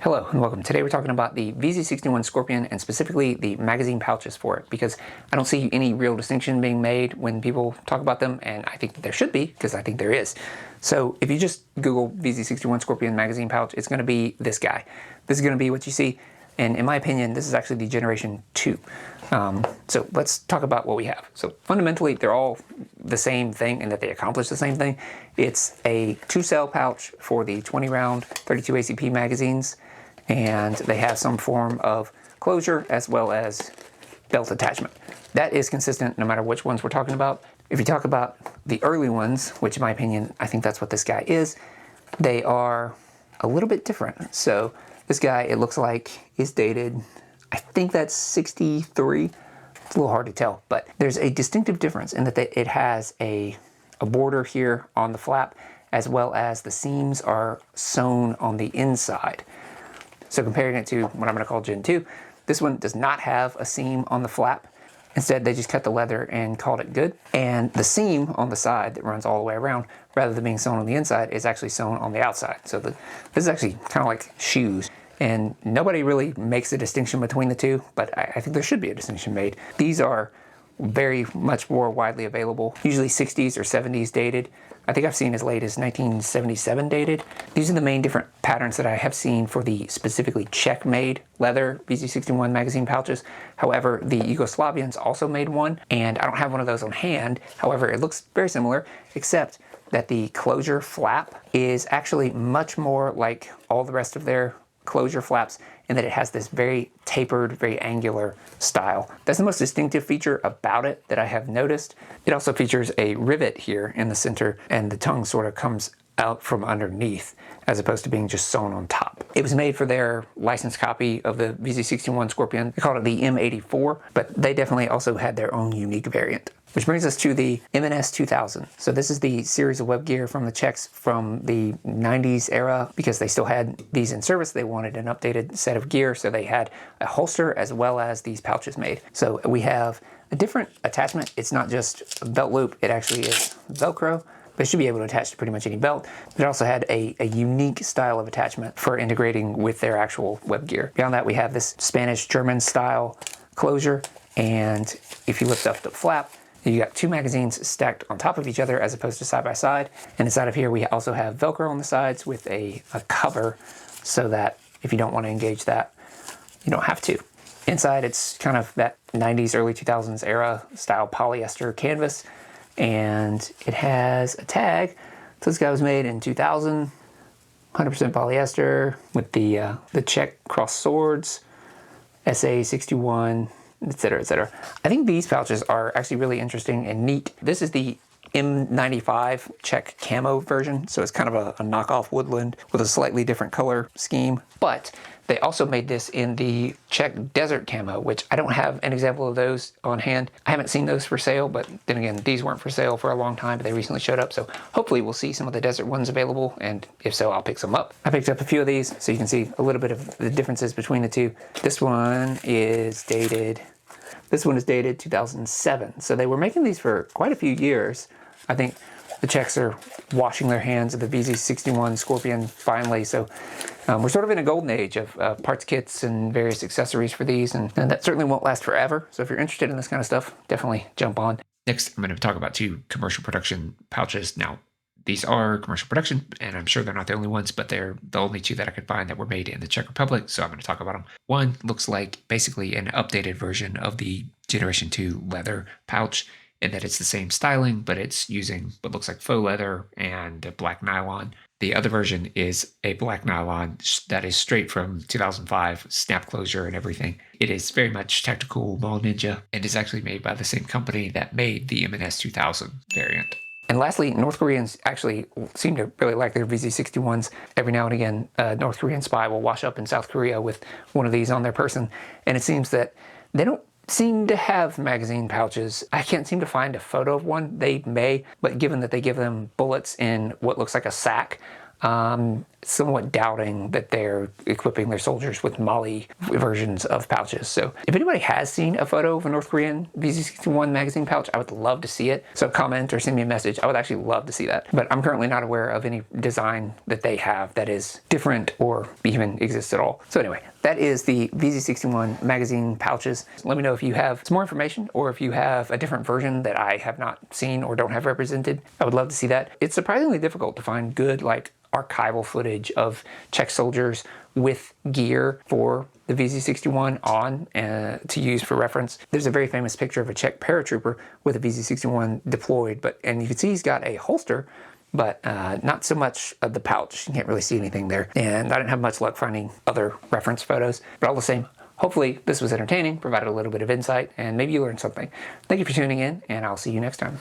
Hello and welcome. Today we're talking about the VZ61 Skorpion and specifically the magazine pouches for it, because I don't see any real distinction being made when people talk about them, and I think that there should be, because I think there is. So if you just Google VZ61 Skorpion magazine pouch, it's going to be this guy. This is going to be what you see, and in my opinion this is actually the Generation 2. So let's talk about what we have. So fundamentally they're all the same thing in that they accomplish the same thing. It's a 2-cell pouch for the 20 round 32 ACP magazines, and they have some form of closure as well as belt attachment. That is consistent no matter which ones we're talking about. If you talk about the early ones, which in my opinion, I think that's what this guy is, they are a little bit different. So this guy, it looks like, is dated, I think that's 63. It's a little hard to tell, but there's a distinctive difference in that it has a border here on the flap, as well as the seams are sewn on the inside. So comparing it to what I'm going to call Gen 2, this one does not have a seam on the flap. Instead, they just cut the leather and called it good. And the seam on the side that runs all the way around, rather than being sewn on the inside, is actually sewn on the outside. So this is actually kind of like shoes. And nobody really makes a distinction between the two, but I think there should be a distinction made. These are very much more widely available, usually 60s or 70s dated. I think I've seen as late as 1977 dated. These are the main different patterns that I have seen for the specifically Czech-made leather VZ61 magazine pouches. However, the Yugoslavians also made one, and I don't have one of those on hand. However, it looks very similar, except that the closure flap is actually much more like all the rest of their closure flaps, in that it has this very tapered, very angular style. That's the most distinctive feature about it that I have noticed. It also features a rivet here in the center, and the tongue sort of comes out from underneath as opposed to being just sewn on top. It was made for their licensed copy of the VZ61 Skorpion. They called it the M84, but they definitely also had their own unique variant. Which brings us to the MNS-2000. So this is the series of web gear from the Czechs from the 90s era. Because they still had these in service, they wanted an updated set of gear, so they had a holster as well as these pouches made. So we have a different attachment. It's not just a belt loop, it actually is Velcro, but it should be able to attach to pretty much any belt. But it also had a unique style of attachment for integrating with their actual web gear. Beyond that, we have this Spanish-German style closure, and if you lift up the flap, you got two magazines stacked on top of each other as opposed to side by side. And inside of here, we also have Velcro on the sides with a cover, so that if you don't want to engage that, you don't have to. Inside, it's kind of that 90s, early 2000s era style polyester canvas. And it has a tag. So this guy was made in 2000, 100% polyester with the Czech cross swords, SA 61, etc., etc. I think these pouches are actually really interesting and neat. This is the M95 Czech camo version, so it's kind of a knockoff woodland with a slightly different color scheme. But they also made this in the Czech Desert camo, which I don't have an example of those on hand. I haven't seen those for sale, but then again, these weren't for sale for a long time, but they recently showed up, so hopefully we'll see some of the Desert ones available, and if so, I'll pick some up. I picked up a few of these, so you can see a little bit of the differences between the two. This one is dated 2007, so they were making these for quite a few years. I think the Czechs are washing their hands of the VZ61 Skorpion finally, so we're sort of in a golden age of parts kits and various accessories for these, and that certainly won't last forever. So if you're interested in this kind of stuff, definitely jump on. Next, I'm going to talk about two commercial production pouches. Now, these are commercial production, and I'm sure they're not the only ones, but they're the only two that I could find that were made in the Czech Republic, so I'm going to talk about them. One looks like basically an updated version of the Generation 2 leather pouch, in that it's the same styling, but it's using what looks like faux leather and black nylon. The other version is a black nylon that is straight from 2005, snap closure and everything. It is very much tactical mall ninja, and is actually made by the same company that made the MNS-2000 variant. And lastly, North Koreans actually seem to really like their VZ61s. Every now and again, a North Korean spy will wash up in South Korea with one of these on their person, and it seems that they don't seem to have magazine pouches. I can't seem to find a photo of one. They may, but given that they give them bullets in what looks like a sack, I'm somewhat doubting that they're equipping their soldiers with Mali versions of pouches. So if anybody has seen a photo of a North Korean VZ61 magazine pouch, I would love to see it. So comment or send me a message. I would actually love to see that. But I'm currently not aware of any design that they have that is different or even exists at all. So anyway, that is the VZ61 magazine pouches. Let me know if you have some more information or if you have a different version that I have not seen or don't have represented. I would love to see that. It's surprisingly difficult to find good archival footage of Czech soldiers with gear for the VZ61 on to use for reference. There's a very famous picture of a Czech paratrooper with a VZ61 deployed, and you can see he's got a holster, but not so much of the pouch. You can't really see anything there. And I didn't have much luck finding other reference photos, but all the same, hopefully this was entertaining, provided a little bit of insight, and maybe you learned something. Thank you for tuning in, and I'll see you next time.